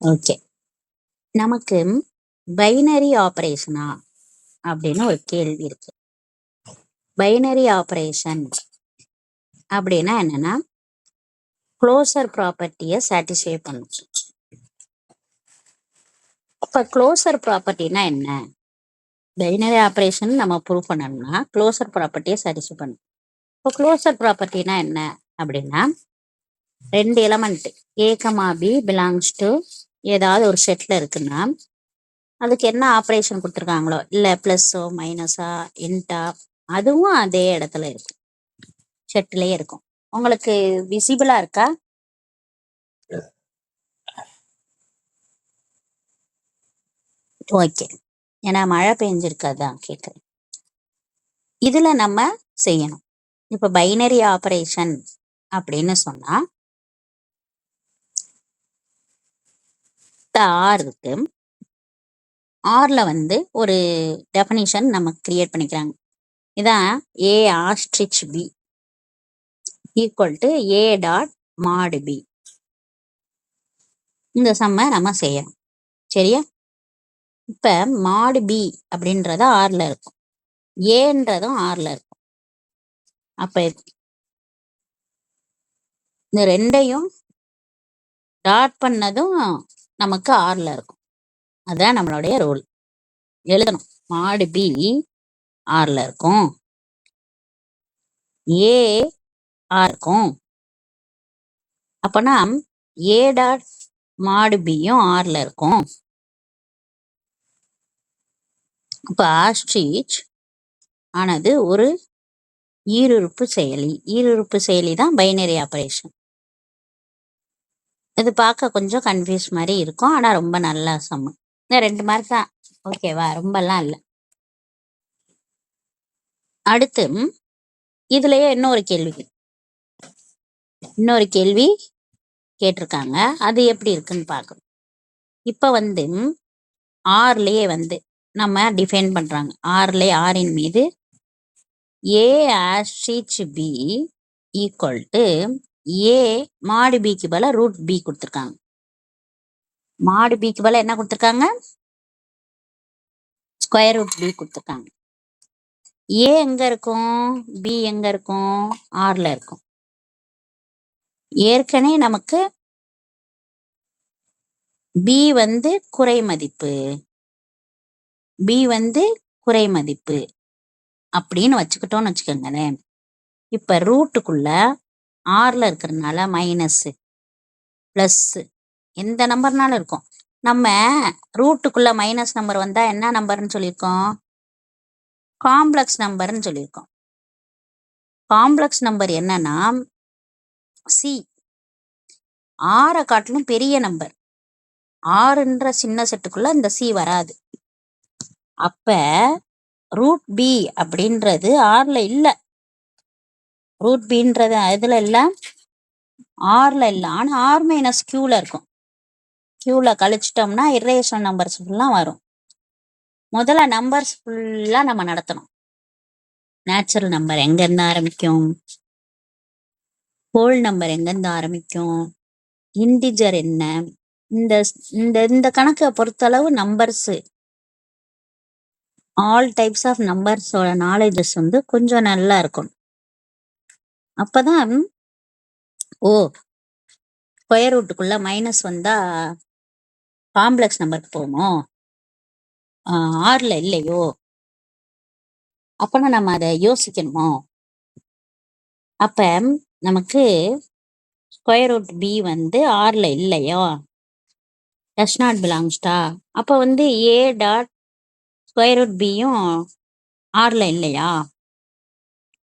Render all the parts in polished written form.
Okay. நமக்கு binary ஆபரேஷனா அப்படின்னு ஒரு கேள்வி இருக்கு. பைனரி ஆபரேஷன் அப்படின்னா என்னன்னா, க்ளோசர் ப்ராப்பர்ட்டியை சாட்டிஸ்ஃபை பண்ணும். அப்ப க்ளோசர் ப்ராப்பர்ட்டினா என்ன? பைனரி ஆபரேஷன் நம்ம ப்ரூவ் பண்ணணும்னா க்ளோசர் ப்ராப்பர்ட்டியை சாட்டிஸ்ஃபை பண்ணும். இப்போ க்ளோசர் ப்ராப்பர்ட்டினா என்ன அப்படின்னா, ரெண்டு element A, B belongs to ஏதாவது ஒரு செட்ல இருக்குன்னா அதுக்கு என்ன ஆப்ரேஷன் கொடுத்துருக்காங்களோ, இல்லை ப்ளஸ்ஸோ மைனஸா இன்டா, அதுவும் அதே இடத்துல இருக்கும், செட்லேயே இருக்கும். உங்களுக்கு விசிபிளா இருக்கா? ஓகே, ஏன்னா மழை பெஞ்சிருக்காதான் கேட்குறேன். இதுல நம்ம செய்யணும். இப்போ பைனரி ஆபரேஷன் அப்படின்னு சொன்னா ஆர் இருக்கு. ஆர்ல ஒரு டெஃபினிஷன் நம்ம கிரியேட் பண்ணிக்கிறாங்க. இதான் A asterisk B equal to A dot mod B. இந்த சம்மை நம்ம செய்யணும். சரியா? இப்ப மாடு பி அப்படின்றத ஆர்ல இருக்கும், ஏன்றதும் ஆர்ல இருக்கும். அப்ப இந்த ரெண்டையும் டாட் பண்ணதும் நமக்கு ஆர்ல இருக்கும். அதான் நம்மளுடைய ரூல். எழுதணும். மாடு பி ஆர்ல இருக்கும், ஏ ஆர் இருக்கும். அப்பனா ஏ டாட் மாடு பியும் ஆர்ல இருக்கும். அப்ப ஆஸ்ட்ரிச் ஆனது ஒரு ஈருறுப்பு செயலி. ஈருறுப்பு செயலி தான் பைனரி ஆபரேஷன். இது பார்க்க கொஞ்சம் கன்ஃபியூஸ் மாதிரி இருக்கும், ஆனா ரொம்ப நல்லா சம்மு. இந்த 2 மார்க் தான், ஓகேவா? ரொம்பலாம் இல்லை. அடுத்து இதுலயே இன்னொரு கேள்வி கேட்டிருக்காங்க. அது எப்படி இருக்குன்னு பார்க்கணும். இப்ப ஆர்லயே நம்ம டிஃபைன் பண்றாங்க. ஆர்லயே ஆரின் மீது ஏ ஆஸ்ட்ரிச் பி ஈக்குவல் டு ஏ மாடு பிக்கு பதிலா ரூட் பி கொடுத்துருக்காங்க. மாடு பிக்கு பதிலா என்ன கொடுத்துருக்காங்க? ஸ்கொயர் ரூட் பி கொடுத்துருக்காங்க. ஏ எங்க இருக்கும், பி எங்க இருக்கும்? ஆர்ல இருக்கும். ஏற்கனவே நமக்கு பி குறை மதிப்பு, பி குறை மதிப்பு அப்படின்னு வச்சுக்கிட்டோம்னு வச்சுக்கோங்களேன். இப்ப ரூட்டுக்குள்ள ஆர்ல இருக்கிறதுனால மைனஸ் பிளஸ் எந்த நம்பர்னாலும் இருக்கும். நம்ம ரூட்டுக்குள்ள மைனஸ் நம்பர் வந்தா என்ன நம்பர்னு சொல்லியிருக்கோம்? காம்ப்ளெக்ஸ் நம்பர்னு சொல்லியிருக்கோம். காம்ப்ளெக்ஸ் நம்பர் என்னன்னா சி. ஆரை காட்டிலும் பெரிய நம்பர். ஆறுன்ற சின்ன செட்டுக்குள்ள இந்த சி வராது. அப்ப ரூட் பி அப்படின்றது ஆர்ல இல்ல. ரூட் பின்றது இதுல இல்ல, ஆர்ல இல்ல. ஆனா ஆர் மைனஸ் கியூல இருக்கும். கியூல கழிச்சிட்டோம்னா இரேஷனல் நம்பர்ஸ் ஃபுல்லாம் வரும். முதல்ல நம்பர்ஸ் ஃபுல்லா நம்ம நடத்தணும். நேச்சுரல் நம்பர் எங்க இருந்து ஆரம்பிக்கும், ஹோல் நம்பர் எங்க இருந்து ஆரம்பிக்கும், இன்டிஜர் என்ன, இந்த இந்த இந்த கணக்கை பொறுத்தளவு நம்பர்ஸ், ஆல் டைப்ஸ் ஆஃப் நம்பர்ஸோட நாலேஜஸ் கொஞ்சம் நல்லா இருக்கும். அப்பதான் ஸ்கொயர் ரூட்டுக்குள்ள மைனஸ் வந்தா காம்ப்ளெக்ஸ் நம்பருக்கு போகணும், ஆர்ல இல்லையோ, அப்பனா நம்ம அதை யோசிக்கணுமோ. அப்ப நமக்கு ஸ்கொயர் ரூட் பி ஆர்ல இல்லையோ, டஸ் நாட் பிலாங்ஸ்டா. அப்ப ஏ டாட் ஸ்கொயர் ரூட் பியும் ஆர்ல இல்லையா?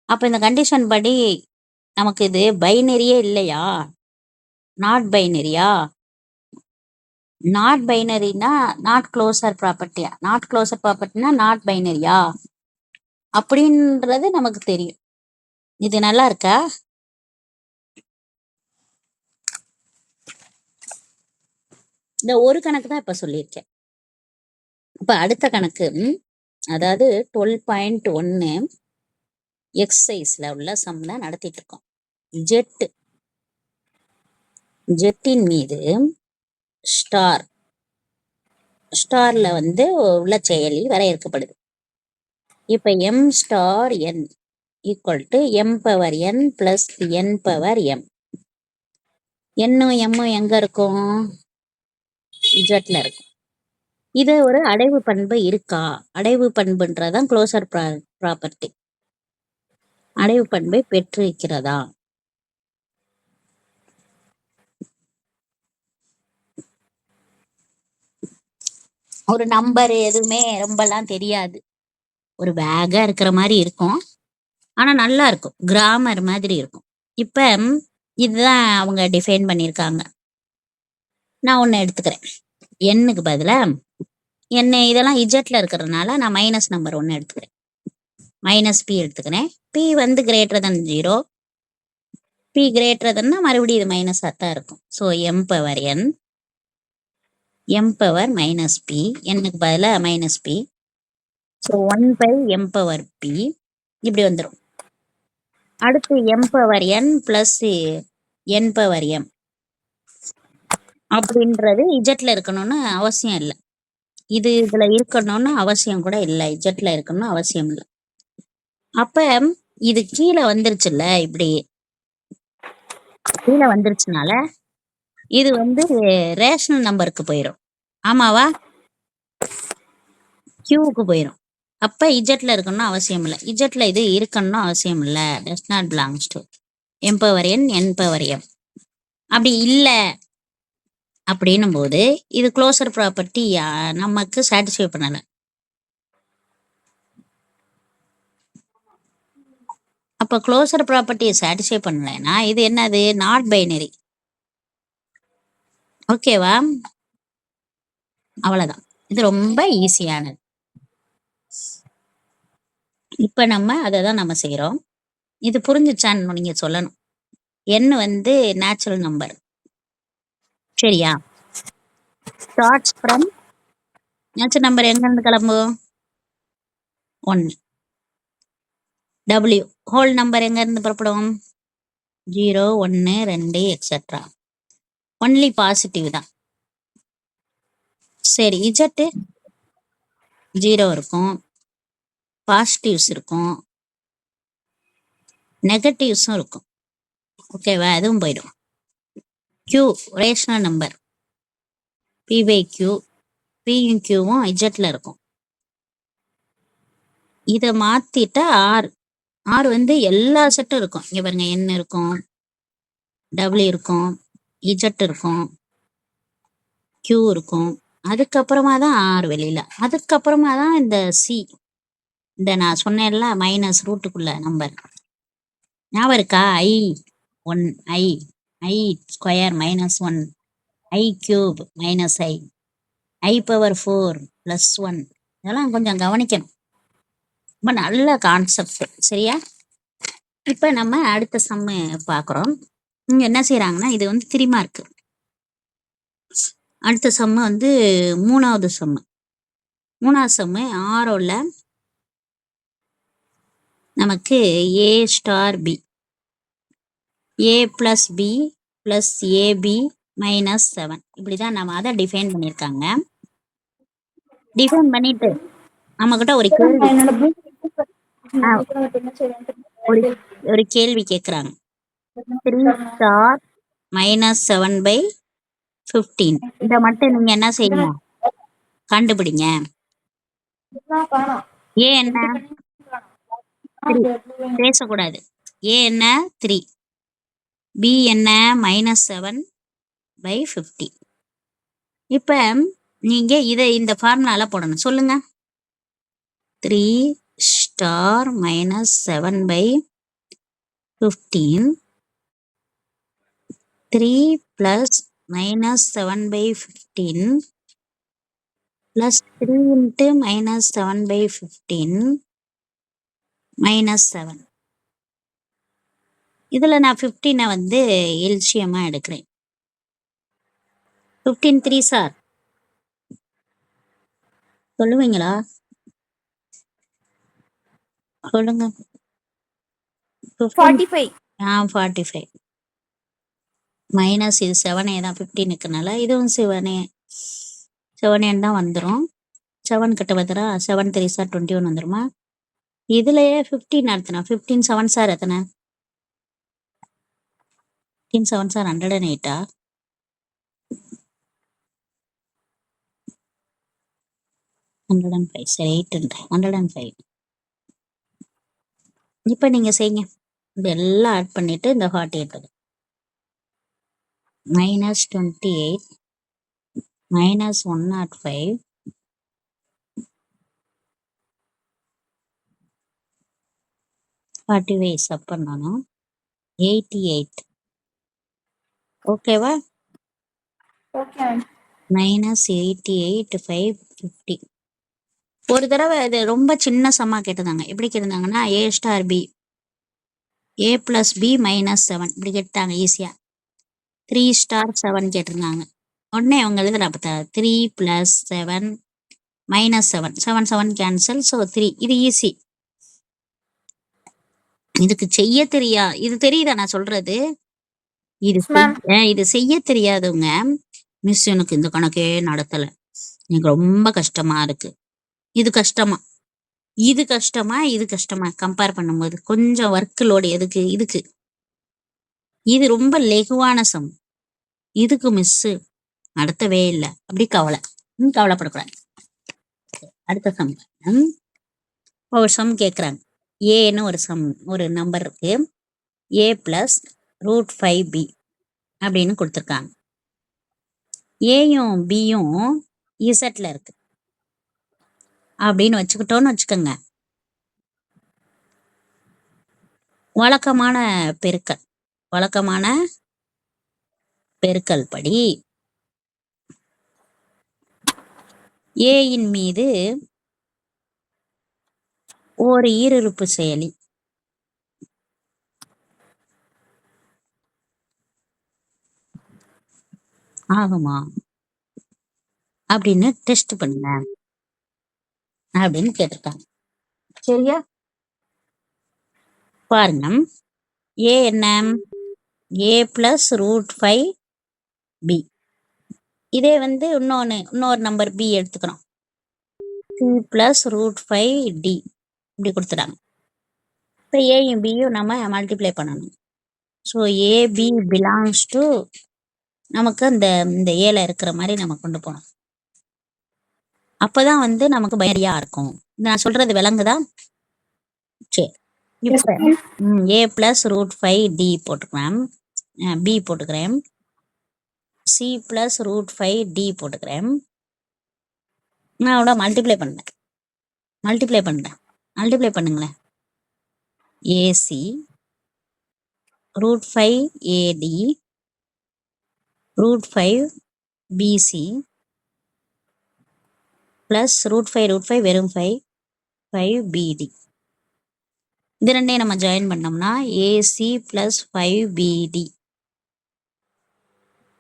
அப்ப இந்த கண்டிஷன் படி நமக்கு இது பைனரியே இல்லையா? நாட் பைனரியா? நாட் பைனரினா நாட் க்ளோசர் ப்ராப்பர்ட்டியா? நாட் க்ளோசர் ப்ராப்பர்ட்டினா நாட் பைனரியா அப்படின்றது நமக்கு தெரியும். இது நல்லா இருக்கா? இந்த ஒரு கணக்கு தான் இப்ப சொல்லியிருக்கேன். இப்ப அடுத்த கணக்கு, அதாவது 12.1 எக்ஸசைஸ்ல உள்ள சம் தான் நடத்திட்டு இருக்கோம். ஜெட்டின் மீது ஸ்டார் ஸ்டார்ல வந்து உள்ள செயலி வரையறுக்கப்படுது. இப்ப M star n equal to M power N plus N power M. என்னும் எம்மும் எங்க இருக்கும்? இஜட்ல இருக்கும். இது ஒரு அடைவு பண்பு இருக்கா? அடைவு பண்புன்றதான் க்ளோசர் ப்ராப்பர்ட்டி. அடைவு பண்பை பெற்றிருக்கிறதா? ஒரு நம்பர் எதுவுமே ரொம்பலாம் தெரியாது, ஒரு வேகா இருக்கிற மாதிரி இருக்கும், ஆனா நல்லா இருக்கும், கிராமர் மாதிரி இருக்கும். இப்ப இதுதான் அவங்க டிஃபைன் பண்ணியிருக்காங்க. நான் ஒன்று எடுத்துக்கிறேன், எண்ணுக்கு பதிலா என்ன இதெல்லாம் இஜெட்ல இருக்கிறதுனால நான் மைனஸ் நம்பர் ஒன்று எடுத்துக்கிறேன், மைனஸ் பி எடுத்துக்கிறேன். பி வந்து கிரேட்டர் தன் 0, பி கிரேட்டர் தன்னா மறுபடியும் இது மைனஸாக தான் இருக்கும். So M power N, M power minus B, என்னுக்கு பதிலாக minus B. So 1/m power B இப்படி வந்துடும். அடுத்து M power N plus N power M அப்படின்றது இஜெட்ல இருக்கணும்னு அவசியம் இல்லை, இது இதுல இருக்கணும்னு அவசியம் கூட இல்லை, இஜெட்ல இருக்கணும்னு அவசியம் இல்லை. அப்ப இது கீழே வந்துருச்சுல்ல, இப்படி கீழே வந்துருச்சுனால இது வந்து ரேஷனல் நம்பருக்கு போயிடும். ஆமாவா? கியூவுக்கு போயிடும். அப்ப இஜெட்ல இருக்கணும்னு அவசியம் இல்லை, இஜெட்ல இது இருக்கணும்னு அவசியம் இல்லை. Does not belongs to M power N, N power M. அப்படி இல்லை அப்படின்னும் போது இது க்ளோசர் ப்ராப்பர்ட்டி நமக்கு சாட்டிஸ்ஃபை பண்ணல. அப்ப க்ளோசர் ப்ராப்பர்ட்டியை சாட்டிஸ்ஃபை பண்ணலைன்னா இது என்னது? Not binary. ஓகேவா? அவ்வளவுதான், இது ரொம்ப ஈஸியானது. இப்ப நம்ம அதை தான் நம்ம செய்யறோம். இது புரிஞ்சுச்சான்னு நீங்க சொல்லணும். எண் வந்து நேச்சுரல் நம்பர், சரியா? ஸ்டார்ட்ஸ் ஃப்ரம் நேச்சுரல் நம்பர் எங்க இருந்து கிளம்பும்? 1. டபிள்யூ ஹோல் நம்பர் எங்க இருந்து புறப்படும்? 0, 1, 2 எக்ஸெட்ரா. ஒன்லி பாசிட்டிவ் தான். சரி, இஜெட்டு 0 இருக்கும், பாசிட்டிவ்ஸ் இருக்கும், நெகட்டிவ்ஸும் இருக்கும். ஓகேவா? அதுவும் போயிடும். Q rational number, P by Q, பியும் கியூவும் இஜெட்ல இருக்கும். இதை மாத்திட்டா ஆர், ஆர் வந்து எல்லா செட்டும் இருக்கும். இங்க பாருங்க, என் இருக்கும், டபிள்யூ இருக்கும், இஜெட் இருக்கும், கியூ இருக்கும், அதுக்கப்புறமா தான் ஆர் வெளியில, அதுக்கப்புறமா தான் இந்த சி, இந்த நான் சொன்னேன்ல மைனஸ் ரூட்டுக்குள்ள நம்பர், ஞாபகம் இருக்கா? I 1, I I square minus 1, I cube minus I power 4 plus 1. இதெல்லாம் கொஞ்சம் கவனிக்கணும், ரொம்ப நல்ல கான்செப்ட், சரியா? இப்போ நம்ம அடுத்த சம்மு பார்க்குறோம். இங்கே என்ன செய்கிறாங்கன்னா, இது வந்து 3 மார்க்கு. அடுத்த சம்மு வந்து மூணாவது சம்மு. மூணாவது சம்மு ஆரோல நமக்கு A star B, A plus B plus AB minus 7, இப்படி தான் நம்ம அதை டிஃபைன் பண்ணியிருக்காங்க. டிஃபைன் பண்ணிட்டு நம்மக்கிட்ட ஒரு கேள்வி, ஒரு கேள்வி கேட்குறாங்க. 3 ஸ்டார் மைனஸ் 7/15, இதை மட்டும் நீங்க என்ன செய்யணும்? கண்டுபிடிங்க. ஏ என்ன? 3, பேசக்கூடாது. ஏ என்ன? 3, பி என்ன? -7/50. இப்ப நீங்க இதை இந்த ஃபார்முலால போடணும். சொல்லுங்க. 3 star minus 7/15, 3 plus -7/15 plus 3 into -7/15 -7. இதுல நான் 15 வந்து எல்சியமா எடுக்கிறேன். 15 3 சார் சொல்லுவீங்களா? சொல்லுங்க. 45. 45. மைனஸ் இது 7a தான் 15 இருக்கனால இதுவும் 7a தான் வந்துடும். 7 கிட்ட பத்திரா 7 3 சார் 21 வந்துருமா? இதுலயே 15 எத்தனை? 15 7 சார் எத்தனை? 15 7 சார் 108ஆ? 105 சரி 105. இப்போ நீங்க செய்யுங்க. இதெல்லாம் ஆட் பண்ணிட்டு இந்த 48 -28 -105 45 சப் பண்ணணும் 88 ஓகேவா? ஓகே -88 550. ஒரு தடவை இது ரொம்ப சின்ன சம்மா கேட்டிருந்தாங்க. எப்படி கேட்டிருந்தாங்கன்னா a star b a plus b -7 இப்படி கேட்டாங்க ஈஸியா. 3 ஸ்டார் 7 கேட்டிருந்தாங்க. உடனே அவங்க எழுதுறா பார்த்தா 3 + 7 -7 7 7 கேன்சல். ஸோ 3 இது ஈஸி. இதுக்கு செய்ய இது தெரியுதா நான் சொல்றது? இது செய்ய தெரியாதவங்க மிஸ் எனக்கு இந்த கணக்கே நடத்தல, எனக்கு ரொம்ப கஷ்டமா இருக்கு. இது கஷ்டமா இது கஷ்டமா கம்பேர் பண்ணும்போது கொஞ்சம் ஒர்க் லோடு எதுக்கு? இதுக்கு இது ரொம்ப லெகுவான சம். இதுக்கு மிஸ் நடத்தவே இல்லை. அப்படி கவலைப்படக்கூடாது. அடுத்த சம் ஒரு சம் கேட்குறாங்க. ஏன்னு ஒரு நம்பர் இருக்கு. a + √5b அப்படின்னு கொடுத்துருக்காங்க. ஏயும் பியும் இசட்ல இருக்கு அப்படின்னு வச்சுக்கிட்டோன்னு வச்சுக்கோங்க. வழக்கமான பெருக்கல் படி ஏயின் மீது ஒரு ஈருறுப்பு செயலி ஆகுமா அப்படின்னு டெஸ்ட் பண்ணுங்க அப்படின்னு கேட்டிருக்காங்க. சரியா? பாருங்க, ஏ என்ன? a + √5b. இதே இன்னொரு நம்பர் b எடுத்துக்கிறோம். c + √5d இப்படி கொடுத்துட்டாங்க. இப்போ ஏயும் பியும் நம்ம மல்டிப்ளை பண்ணணும். ஸோ ஏபி பிலாங்ஸ் டு நமக்கு இந்த ஏல இருக்கிற மாதிரி நம்ம கொண்டு போகணும். அப்போதான் நமக்கு பைனரியா இருக்கும். நான் சொல்றது விளங்குதா? சரி, இப்போ a + √5d போட்டுக்கிறேன், b போட்டுக்கிறேன், c + √5d போட்டுக்கிறேன். நான் அவ்வளோ மல்டிப்ளை பண்ணுங்களேன். ac √5ad √5bc ப்ளஸ் √5 வெறும் 5bd. இது ரெண்டையும் நம்ம ஜாயின் பண்ணோம்னா ac + 5bd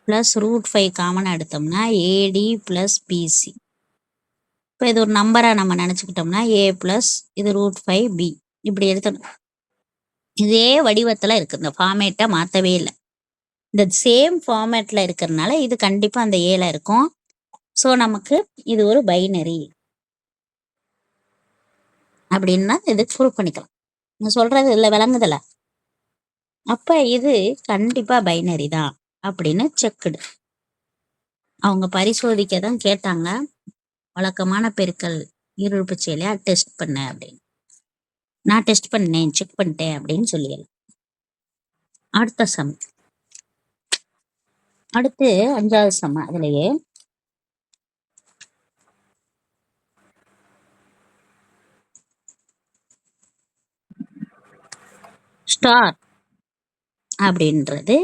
ப்ளஸ் √5 காமனாக எடுத்தோம்னா ad + bc. இப்போ இது ஒரு நம்பராக நம்ம நினச்சிக்கிட்டோம்னா a + இது √5b இப்படி எடுத்தோம். இதே வடிவத்தில் இருக்குது, இந்த ஃபார்மேட்டை மாற்றவே இல்லை. இந்த சேம் ஃபார்மேட்டில் இருக்கிறதுனால இது கண்டிப்பாக அந்த ஏல இருக்கும். ஸோ நமக்கு இது ஒரு பைனரி அப்படின்னா இது ப்ரூவ் பண்ணிக்கலாம். நான் சொல்றது இல்லை விளங்குதல? அப்போ இது கண்டிப்பாக பைனரி தான் அப்படின்னு செக்குடு. அவங்க பரிசோதிக்க தான் கேட்டாங்க, வழக்கமான பெருக்கல் ஈருறுப்பு செயலியா டெஸ்ட் பண்ண அப்படின்னு. நான் டெஸ்ட் பண்ணேன், செக் பண்ணிட்டேன் அப்படின்னு சொல்லிடலாம். அடுத்த சம், அடுத்து 5வது சம். அதுலயே ஸ்டார் அப்படின்றது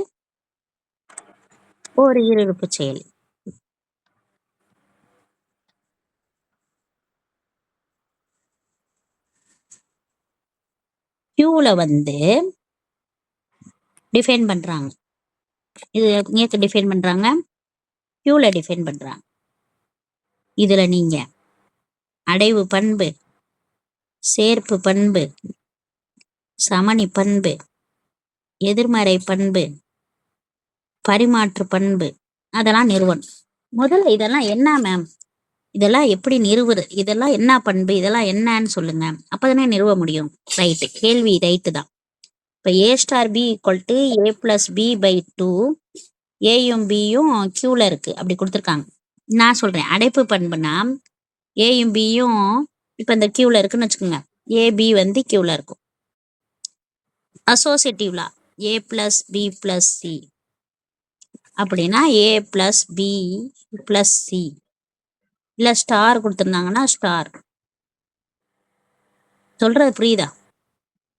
ஒரு ஈருறுப்பு செயலி. கியூல டிஃபைன் பண்றாங்க. இது எங்க டிஃபைன் பண்றாங்க? கியூல டிஃபைன் பண்றாங்க. இதுல நீங்க அடைவு பண்பு, சேர்ப்பு பண்பு, சமணி பண்பு, எதிர்மறை பண்பு, பரிமாற்று பண்பு, அதெல்லாம் நிறுவனம். முதல்ல இதெல்லாம் என்ன மேம், இதெல்லாம் எப்படி நிறுவுறது, இதெல்லாம் என்ன பண்பு, இதெல்லாம் என்னன்னு சொல்லுங்க, அப்பதானே நிறுவ முடியும். ரைட்டு, கேள்வி ரைட்டு தான். இப்போ A star B equal to A plus B by 2, ஏயும் பியும் கியூல இருக்கு அப்படி கொடுத்துருக்காங்க. நான் சொல்றேன் அடைப்பு பண்புனா ஏயும் பியும் இப்போ இந்த கியூல இருக்குன்னு வச்சுக்கோங்க, ஏபி வந்து கியூல இருக்கும். அசோசியேட்டிவ்லா A plus B plus C அப்படின்னா A plus B plus C, இல்லை ஸ்டார் கொடுத்துருந்தாங்கன்னா ஸ்டார். சொல்றது புரியுதா?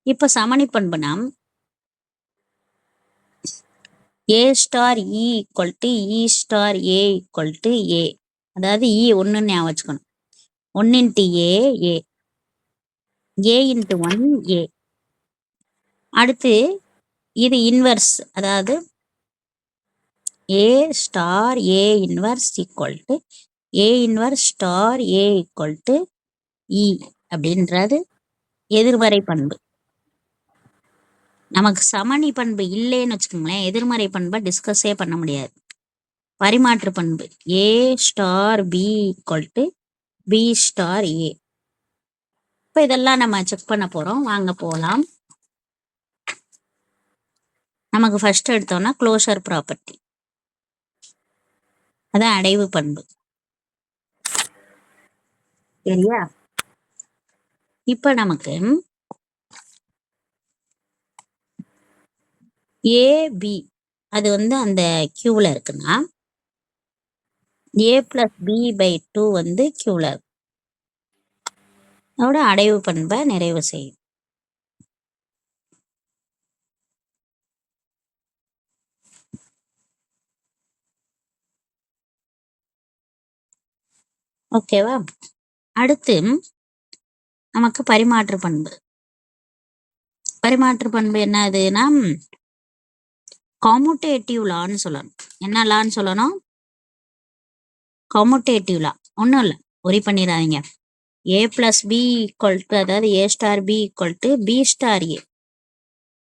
இப்போ சமணி பண்புனா A star E equal to E star A equal to A, அதாவது இ ஒன்றுன்னு ஞாபகம் வச்சுக்கணும். 1 into A A, A into 1 ஏ. அடுத்து இது இன்வர்ஸ், அதாவது A star A inverse equal to A inverse star A equal to E அப்படின்றது எதிர்மறை பண்பு. நமக்கு சமணி பண்பு இல்லைன்னு வச்சுக்கோங்களேன், எதிர்மறை பண்பை டிஸ்கஸே பண்ண முடியாது. பரிமாற்று பண்பு A star B equal to B star A. இப்போ இதெல்லாம் நம்ம செக் பண்ண போறோம், வாங்க போகலாம். நமக்கு ஃபர்ஸ்ட் எடுத்தோம்னா க்ளோஷர் ப்ராப்பர்ட்டி, அதான் அடைவு பண்பு. சரியா? இப்போ நமக்கு ஏபி அது வந்து அந்த கியூவில் இருக்குன்னா ஏ பிளஸ் பி பை 2 வந்து கியூவில் இருக்கு. அதோட அடைவு பண்பை நிறைவு செய்யும். ஓகேவா? அடுத்து நமக்கு பரிமாற்று பண்பு. பரிமாற்று பண்பு என்னதுன்னா காமுடேட்டிவ் லான்னு சொல்லணும். என்ன லான்னு சொல்லணும்? Commutative law. ஒன்றும் இல்லை, ஒரி பண்ணிடாதீங்க. A plus B equal to, அதாவது A star B equal to B star A.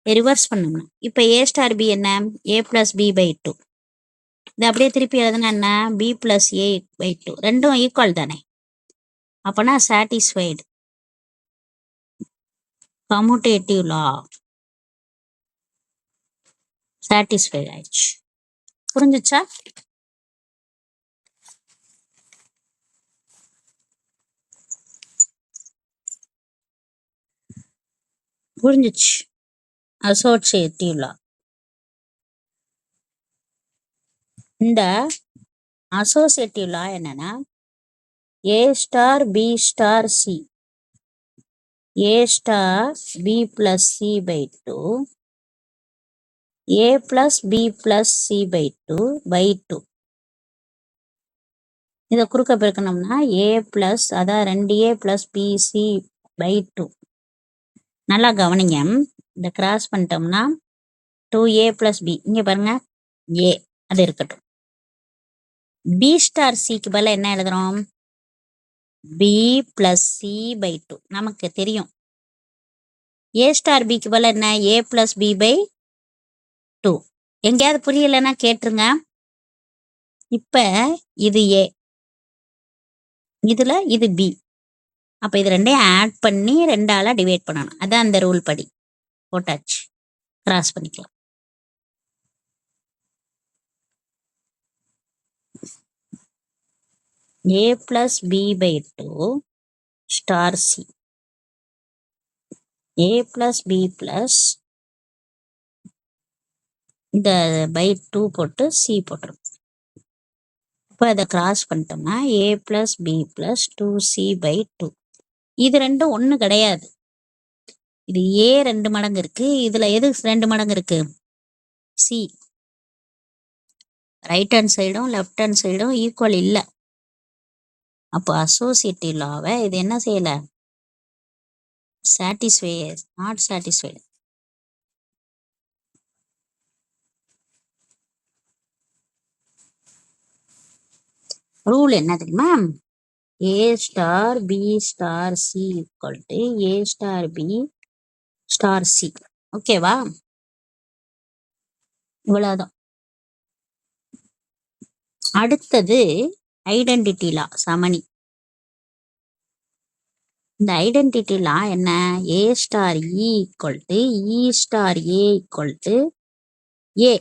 Reverse பண்ணோம்னா இப்போ ஏ ஸ்டார் பி என்ன, ஏ பிளஸ் பி பை 2. இது அப்படியே திருப்பி எழுதுனா என்ன, பி பிளஸ் ஏ பை 2. ரெண்டும் ஈக்குவல் தானே, அப்போனா சாட்டிஸ்ஃபைடு. கம்யூட்டேட்டிவ் லா சாட்டிஸ்ஃபைட் ஆயிடுச்சு. புரிஞ்சுச்சா? புரிஞ்சிச்சு. அசோசியேட்டிவ் லா, இந்த அசோசியேட்டிவ் லா என்னன்னா A star B star C, A star B plus C by 2, A plus B plus C by 2 by 2. இதை குறுக்க பெருக்கணும்னா ஏ பிளஸ், அதான் 2a பிளஸ் பிசி பை 2. நல்லா கவனிங்க, இந்த கிராஸ் பண்ணிட்டோம்னா 2a பிளஸ் பி, இங்கே பாருங்க ஏ, அது இருக்கட்டும். பி ஸ்டார் சிக்கு பதிலாக என்ன எழுதுறோம், பி பிளஸ் சி பை 2. நமக்கு தெரியும் ஏ ஸ்டார் பிக்கு பதிலாக என்ன, ஏ பிளஸ் பி பை 2. எங்கேயாவது புரியலைன்னா கேட்டுருங்க. இப்போ இது ஏ, இதுல இது பி, அப்போ இது ரெண்டையும் ஆட் பண்ணி 2ஆல டிவைட் பண்ணணும். அதான் அந்த ரூல் படி போட்டாச்சு. கிராஸ் பண்ணிக்கலாம். A plus B by 2 star C, A plus B plus இந்த பை 2 போட்டு சி போட்டுரும். இப்போ அதை கிராஸ் பண்ணிட்டோம்னா A plus B plus 2c by 2. இது ரெண்டும் ஒன்று கிடையாது. இது ஏ 2 மடங்கு இருக்கு, இதுல எது 2 மடங்கு இருக்கு, சி. ரைட் ஹேண்ட் சைடும் லெஃப்ட் ஹேண்ட் சைடும் ஈக்குவல் இல்லை. அப்போ அசோசியேட்டிவ் லாவை இது என்ன செய்யல, சாட்டிஸ்ஃபை, நாட் சாட்டிஸ்ஃபைடு. ரூல் என்ன தெரியுமா, A star B star C equal to A star B star C. ஓகேவா? இவ்வளவுதான். அடுத்தது ஐடென்டிட்டி லா, சமணி. இந்த ஐடென்டிட்டி லா என்ன? A star E equal to E star A equal to A.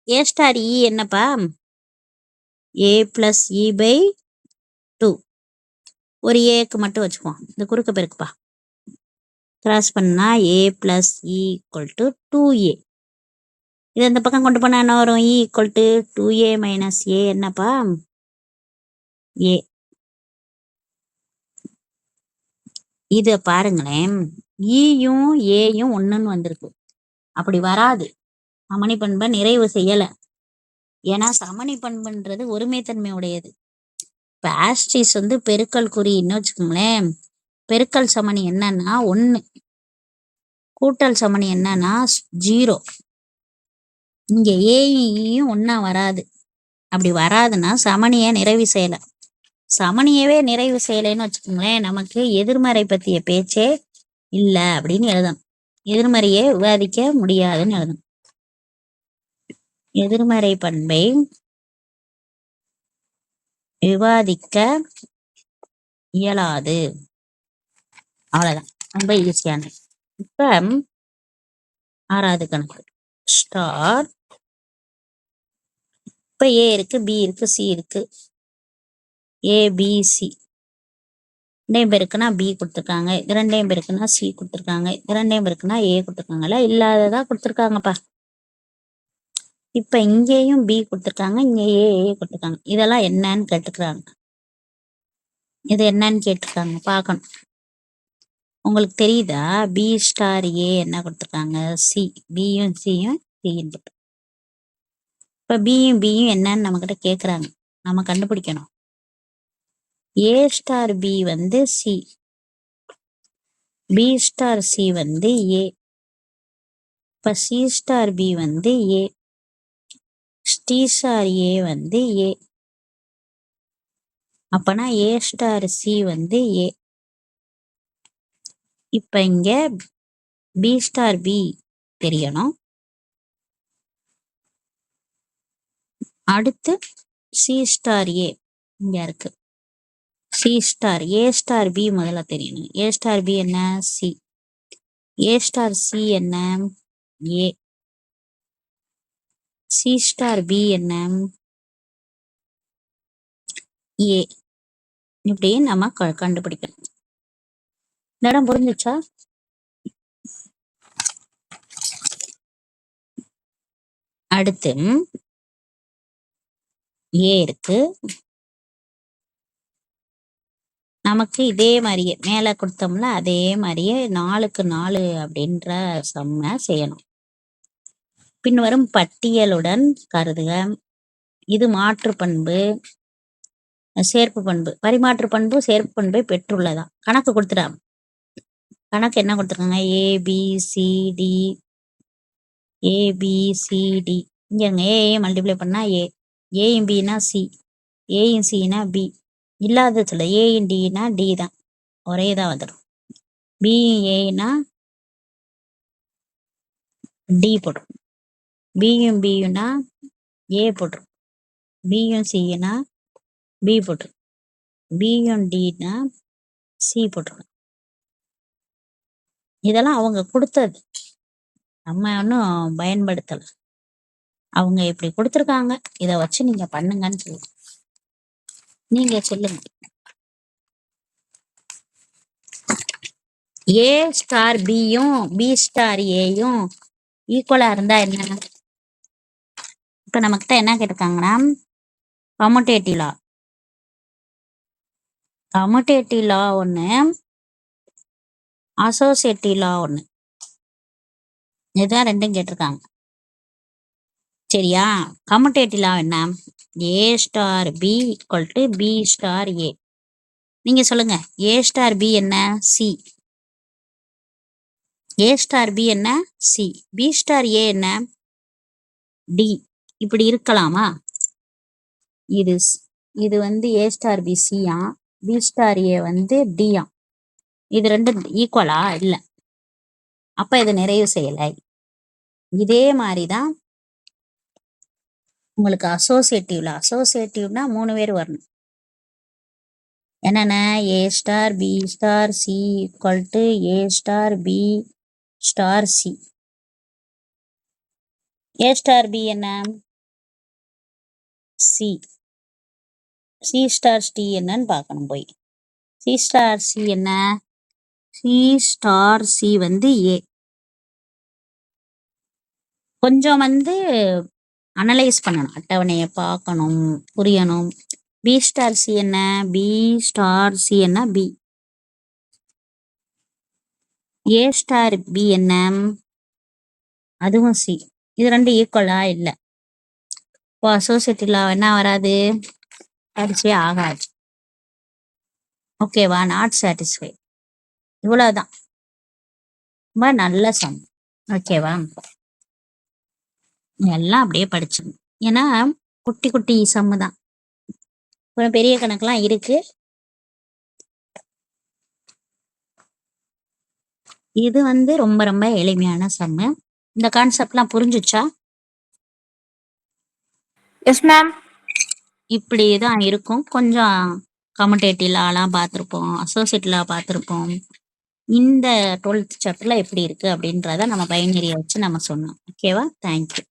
A star E என்னப்பா? A plus E by 2. ஒரு ஏக்கு மட்டும் வச்சுக்குவோம், இந்த குறுக்க பெருக்குப்பா. கிராஸ் பண்ணா A plus E equal to 2a. இது அந்த பக்கம் கொண்டு போனா என்ன வரும்? E equal to 2a minus A என்னப்பா? ஏ. இதை பாருங்களேன், ஈயும் ஏயும் ஒன்றுன்னு வந்திருக்கு. அப்படி வராது, சமணி பண்பை நிறைவு செய்யலை. ஏன்னா சமணி பண்புன்றது ஒருமைத்தன்மை உடையது. இப்போ ஆஸ்ட்ரிஸ் பெருக்கல் குறின்னு வச்சுக்கோங்களேன். பெருக்கல் சமணி என்னன்னா 1, கூட்டல் சமணி என்னன்னா 0. இங்கே ஏயும் ஒன்றா வராது. அப்படி வராதுன்னா சமணியை நிறைவு செய்யலை. சமணியவே நிறைவு செய்யலைன்னு வச்சுக்கோங்களேன், நமக்கு எதிர்மறை பற்றிய பேச்சே இல்லை அப்படின்னு எழுதணும். எதிர்மறையே விவாதிக்க முடியாதுன்னு எழுதணும். எதிர்மறை பண்பை விவாதிக்க இயலாது. அவ்வளவுதான், ரொம்ப ஈஸியானது. இப்ப 6வது கணக்கு ஸ்டார். இப்ப ஏ இருக்கு, பி இருக்கு, சி இருக்கு. ஏபிசி ரெண்டையும் பேருக்குன்னா பி கொடுத்துருக்காங்க, இது ரெண்டையும் பேருக்குன்னா சி கொடுத்துருக்காங்க, இது ரெண்டையும் பேருக்குன்னா ஏ கொடுத்துருக்காங்கல்ல, இல்லாததா கொடுத்துருக்காங்கப்பா. இப்ப இங்கேயும் பி கொடுத்துருக்காங்க, இங்க ஏ கொடுத்துருக்காங்க. இதெல்லாம் என்னன்னு கேட்டுக்கிறாங்க. இது என்னன்னு கேட்டிருக்காங்க, பார்க்கணும். உங்களுக்கு தெரியுதா? பி ஸ்டார் ஏ என்ன கொடுத்துருக்காங்க? சி. பியும் சியும் சின்னு போட்டு. இப்போ பியும் பியும் என்னன்னு நம்மக்கிட்ட கேட்குறாங்க, நம்ம கண்டுபிடிக்கணும். A star B C, B star C A. இப்போ C star B A, D star A A. அப்பனா ஏ ஸ்டார் சி ஏ. இப்போ இங்க பி ஸ்டார் பி தெரியணும். அடுத்து சி ஸ்டார் ஏ இங்க இருக்கு. சி ஸ்டார் ஏ ஸ்டார் பி முதல்ல தெரியணும். ஏ ஸ்டார் பி என்ன? சி. ஏ ஸ்டார் சி என்ன? ஏ. சி ஸ்டார் பி என்ன? ஏ. இப்படி நம்ம கண்டுபிடிக்கணும். இந்த இடம் புரிஞ்சுச்சா? அடுத்து ஏ இருக்கு, நமக்கு இதே மாதிரியே மேலே கொடுத்தோம்ல அதே மாதிரியே 4க்கு 4 அப்படின்ற சம்மை செய்யணும். பின்வரும் பட்டியலுடன் கருதுக. இது மாற்று பண்பு, சேர்ப்பு பண்பு. பரிமாற்று பண்பு சேர்ப்பு பண்பை பெற்றுள்ளதா? கணக்கு கொடுத்துடாம. கணக்கு என்ன கொடுத்துருக்காங்க? A B C D, A B C D. இங்க ஏ மல்டிப்ளை பண்ணா ஏ, ஏயும் பின்னா சி, ஏயும் சின்னா பி. இல்லாத சொல்ல ஏயும் டினா டி தான், ஒரே தான் வந்துடும். பியும் ஏன்னா டி போட்டுரும், பியும் பியும்னா ஏ போட்டுரும், பியும் சின்னா பி போட்டுரும், பியும் டினா சி போட்டுரும். இதெல்லாம் அவங்க கொடுத்தது, நம்ம ஒன்றும் பயன்படுத்தலை. அவங்க இப்படி கொடுத்துருக்காங்க, இதை வச்சு நீங்க பண்ணுங்கன்னு சொல்லு. நீங்க சொல்லுங்க. ஏ ஸ்டார் பியும் பி ஸ்டார் ஏயும் ஈக்குவலா இருந்தா என்ன? இப்ப நமக்கிட்ட என்ன கேட்டிருக்காங்கன்னா கம்யூட்டேட்டிவ் லா. கம்யூட்டேட்டிவ் லா ஒன்று, அசோசியேட்டிவ் லா ஒன்று. இதுதான் ரெண்டும் கேட்டிருக்காங்க. சரியா? கம்யூட்டேட்டிவ் லா என்ன? A star B equal to B star A. நீங்க சொல்லுங்க, ஏ ஸ்டார் பி என்ன? சி. ஏ ஸ்டார் பி என்ன? சி. பி ஸ்டார் ஏ என்ன? டி. இப்படி இருக்கலாமா? இது ஏ ஸ்டார் பி சியா, பி ஸ்டார் ஏ டியா. இது ரெண்டும் ஈக்குவலா? இல்லை. அப்ப இது நிறைவு செய்யலை. இதே மாதிரிதான் உங்களுக்கு அசோசியேட்டிவ்னா 3 பேர் வரணும். என்னென்ன? A star B star C equal to A star B star C. A star B என்ன? C. C ஸ்டார் D என்னன்னு பார்க்கணும் போய். C ஸ்டார் C என்ன? C ஸ்டார் C வந்து A. கொஞ்சம் அனலைஸ் பண்ணணும், அட்டவணையை பார்க்கணும், புரியணும். B ஸ்டார் C என்ன? B ஸ்டார் C என்ன? B. A ஸ்டார் B என்ன? அதுவும் C. இது ரெண்டு ஈக்குவலா? இல்லை. இப்போ அசோசியேட்டிவ்ல என்ன வராது? சாட்டிஸ்ஃபை ஆகாது. ஓகேவா? Not satisfy. இவ்வளவுதான். ரொம்ப நல்ல சம். ஓகேவா? எல்லாம் அப்படியே படிச்சிடணும். ஏன்னா குட்டி குட்டி சம்மு தான். அப்புறம் பெரிய கணக்கெல்லாம் இருக்கு. இது ரொம்ப ரொம்ப எளிமையான சம்மு. இந்த கான்செப்ட்லாம் புரிஞ்சுச்சா? Yes ma'am. இப்படி தான் இருக்கும். கொஞ்சம் கம்யூட்டேட்டிவ் லாலாம் பார்த்துருப்போம், அசோசியேட் லா பார்த்துருப்போம். இந்த 12th சாப்டர்ல எப்படி இருக்கு அப்படின்றத நம்ம பைனரியை வச்சு நம்ம சொன்னோம். ஓகேவா? தேங்க்யூ.